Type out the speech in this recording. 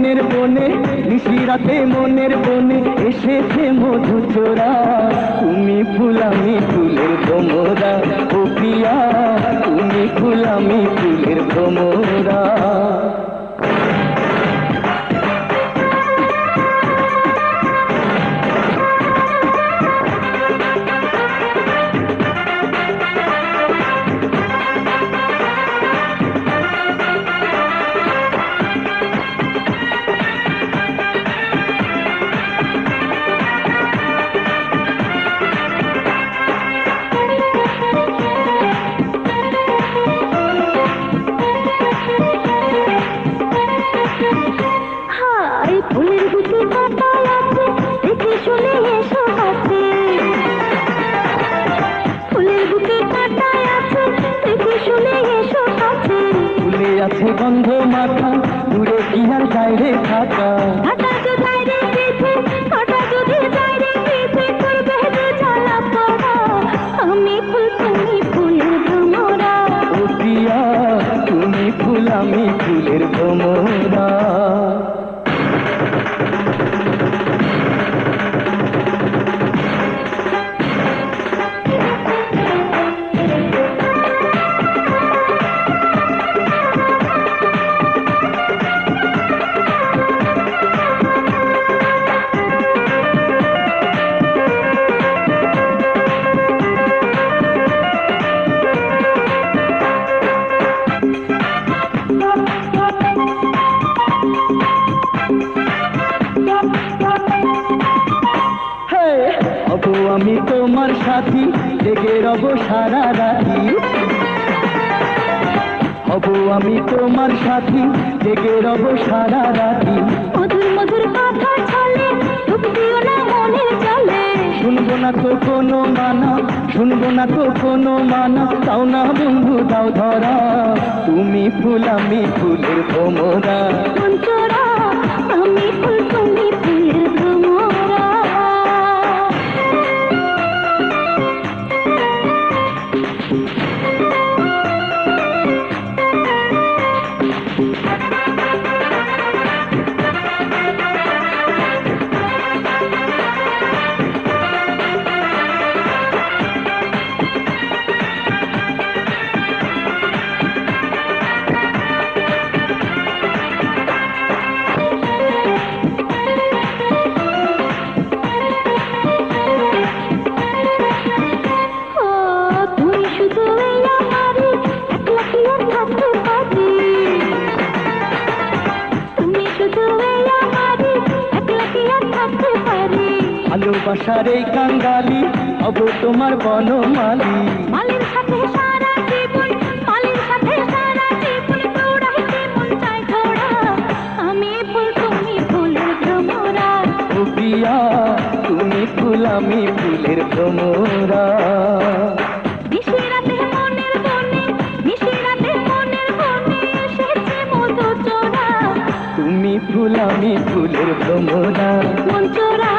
মনের বনে, নিশিরাতে মনের বনে এসেছে মধু চোরা। তুমি ফুল আমি ফুলের ভ্রমরা, ও প্রিয়া তুমি ফুল আমি ফুলের ভ্রমরা। আছে গন্ধ মাখা, দূরে কি আর বাইরে থাকা। আমি ফুল তুমি ফুলের ভ্রমরা, ও প্রিয়া তুমি ফুল আমি ফুলের ভ্রমরা। আমি তোমার সাথী, জেগে রব সারা রাতি। হব আমি তোমার সাথী, জেগে রব সারা রাতি। মধুর মধুর কথা চলে, ডুবদিও না মনের জলে। শুনবো না তো কোনো মানা, শুনবো না তো কোনো মানা, তাও না বন্ধু দাও ধরা। তুমি ফুল আমি ফুলের ভ্রমরা, মঞ্চরা আমি ফুল তুমি ফুলের ভ্রমরা। ভালোবাসার এই কাঙ্গালি হব তোমার বনমালী। মালির সাথে সারা জীবন, মালির সাথে সারা জীবন দৌড়াইতে মন চায় ঘোড়া। আমি ফুল তুমি ফুলের ভ্রমরা, ও প্রিয়া তুমি ফুল আমি ফুলের ভ্রমরা। নিশিরাতে মনের বনে, নিশিরাতে মনের বনে এসেছে মধু চোরা। তুমি ফুল আমি ফুলের ভ্রমরা, মন চোরা